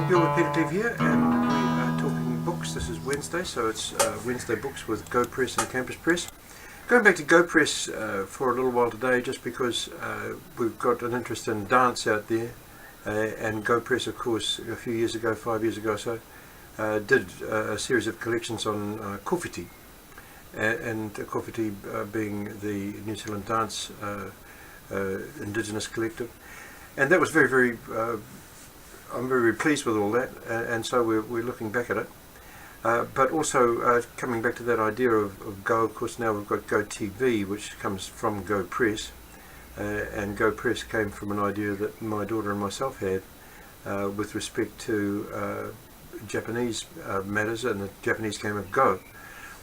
You're with Peter Cleve here, and we are talking books. This is Wednesday, so it's Wednesday Books with Go Press and Campus Press. Going back to Go Press for a little while today, just because we've got an interest in dance out there, and Go Press, of course, a few years ago, 5 years ago or so, did a series of collections on kōwhiti, and kōwhiti being the New Zealand dance indigenous collective, and that was very I'm very pleased with all that, and so we're looking back at it. But also coming back to that idea of Go, of course now we've got Go TV, which comes from Go Press, and Go Press came from an idea that my daughter and myself had with respect to Japanese matters and the Japanese game of Go,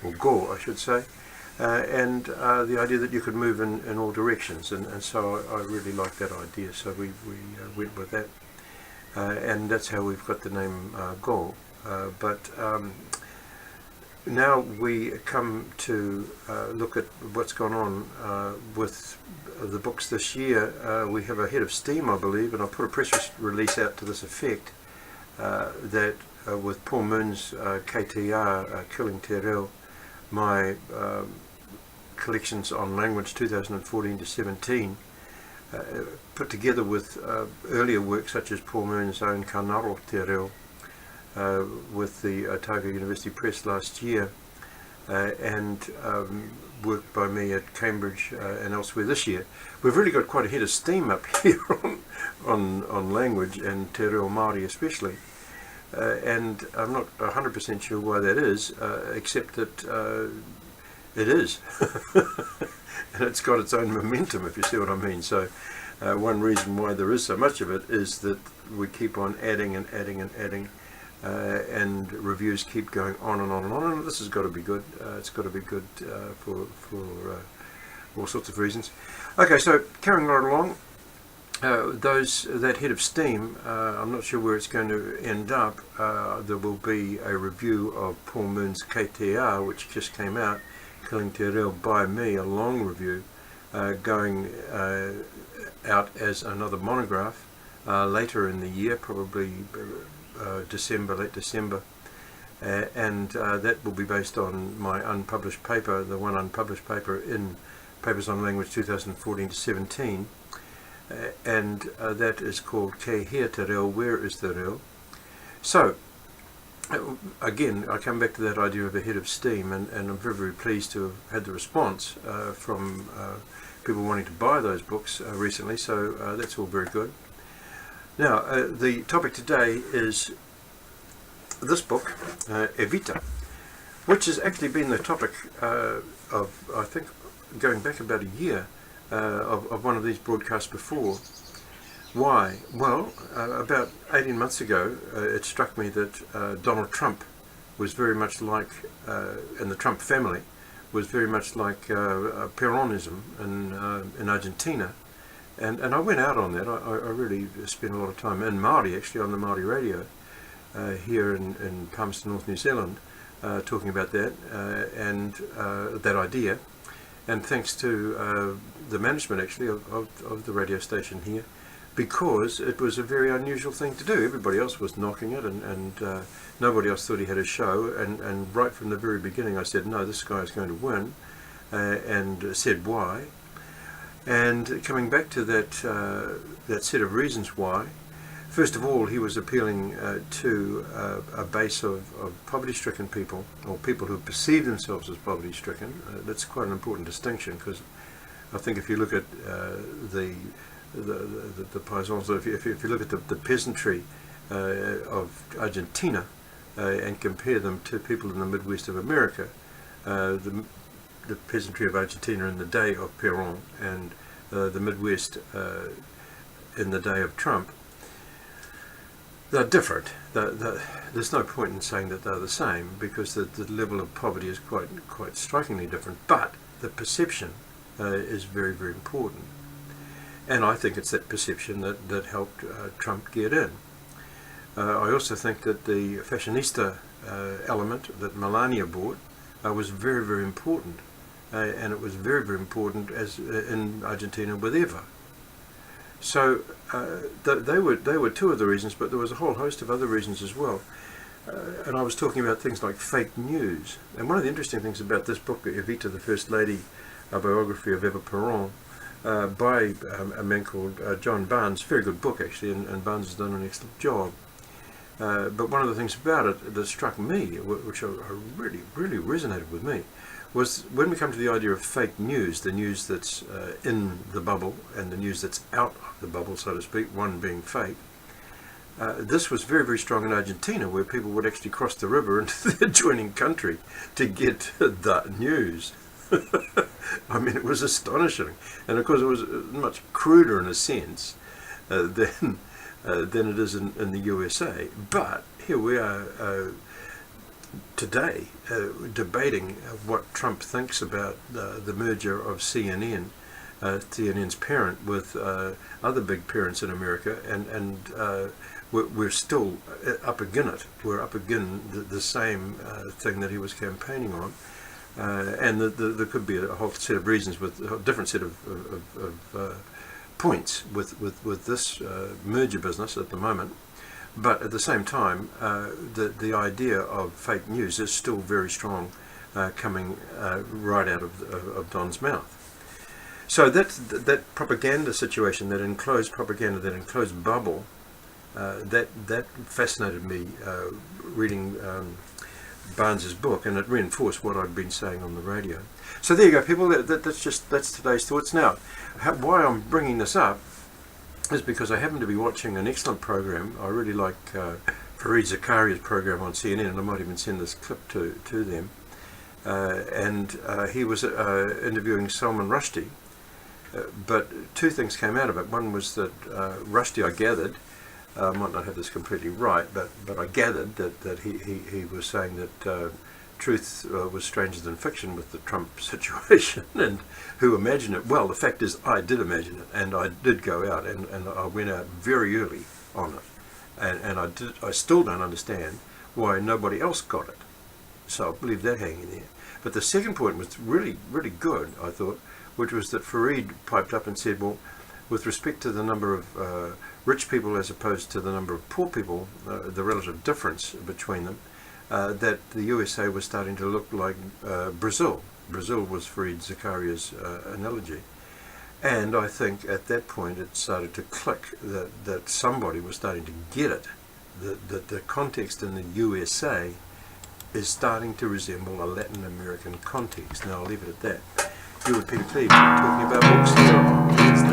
or Go I should say, and the idea that you could move in all directions, and so I really liked that idea, so we went with that. And that's how we've got the name Go. But now we come to look at what's gone on with the books this year. We have a head of steam, I believe, and I put a press release out to this effect, that with Paul Moon's KTR, Killing Te Reo, my collections on language 2014 to 17, put together with earlier work such as Paul Moon's own Kanaro Te Reo with the Otago University Press last year, and work by me at Cambridge and elsewhere this year. We've really got quite a head of steam up here on language, and Te Reo Māori especially, and I'm not 100% sure why that is, except that it is. And it's got its own momentum, if you see what I mean. So one reason why there is so much of it is that we keep on adding and adding and adding, and reviews keep going on and on and on, and this has got to be good. It's got to be good for all sorts of reasons. Okay, so carrying right along, that head of steam, I'm not sure where it's going to end up. There will be a review of Paul Moon's KTR, which just came out, Killing Te Reo, by me, a long review, going out as another monograph later in the year, probably December, late December, and that will be based on my unpublished paper, the one unpublished paper in Papers on Language 2014 to 17, and that is called Kei Hea Te Reo, Where is the Reo? So again, I come back to that idea of a head of steam, and I'm very pleased to have had the response from people wanting to buy those books recently, so that's all very good. Now, the topic today is this book, Evita, which has actually been the topic of, I think, going back about a year, of one of these broadcasts before. Why? Well, about 18 months ago, it struck me that Donald Trump was very much like, and the Trump family was very much like Peronism in Argentina. And I went out on that. I really spent a lot of time in Māori, actually, on the Māori radio here in Palmerston North, New Zealand, talking about that and that idea. And thanks to the management, actually, of the radio station here, because it was a very unusual thing to do. Everybody else was knocking it, and nobody else thought he had a show, and right from the very beginning I said, no, this guy is going to win, and said why. And coming back to that set of reasons why, first of all, he was appealing to a base of poverty-stricken people, or people who perceive themselves as poverty-stricken. That's quite an important distinction, because I think if you look at the paisans, if you look at the peasantry of Argentina and compare them to people in the Midwest of America, the peasantry of Argentina in the day of Perón and the Midwest in the day of Trump, they're different. There's no point in saying that they're the same, because the level of poverty is quite strikingly different, but the perception is very important. And I think it's that perception that helped Trump get in. I also think that the fashionista element that Melania brought was very important, and it was very important as in Argentina with Eva. So they were two of the reasons, but there was a whole host of other reasons as well. And I was talking about things like fake news. And one of the interesting things about this book, Evita, the First Lady, a biography of Eva Peron, by a man called John Barnes, very good book actually, and Barnes has done an excellent job. But one of the things about it that struck me, which really, really resonated with me, was when we come to the idea of fake news, the news that's in the bubble and the news that's out of the bubble, so to speak, one being fake. This was very, very strong in Argentina, where people would actually cross the river into the adjoining country to get the news. I mean, it was astonishing. And of course, it was much cruder in a sense than it is in the USA. But here we are today debating what Trump thinks about the merger of CNN, CNN's parent, with other big parents in America, and we're still up again it. We're up again the same thing that he was campaigning on, and there could be a whole set of reasons with a different set of points with this merger business at the moment. But at the same time, the idea of fake news is still very strong, coming right out of Don's mouth. So that propaganda situation, that enclosed propaganda, that enclosed bubble, that fascinated me reading Barnes's book, and it reinforced what I'd been saying on the radio. So there you go, people. That's today's thoughts. Now, why I'm bringing this up is because I happen to be watching an excellent program. I really like Fareed Zakaria's program on CNN, and I might even send this clip to them. And he was interviewing Salman Rushdie, but two things came out of it. One was that Rushdie, I gathered, I might not have this completely right, but I gathered that he was saying that truth was stranger than fiction with the Trump situation, and who imagined it? Well, the fact is I did imagine it, and I did go out, and I went out very early on it, and I still don't understand why nobody else got it. So I'll leave that hanging there. But the second point was really, really good, I thought, which was that Fareed piped up and said, well, with respect to the number of rich people as opposed to the number of poor people, the relative difference between them, that the USA was starting to look like Brazil. Brazil was Fareed Zakaria's analogy. And I think at that point it started to click that somebody was starting to get it, that the context in the USA is starting to resemble a Latin American context. Now I'll leave it at that. You with Peter Cleve talking about books here on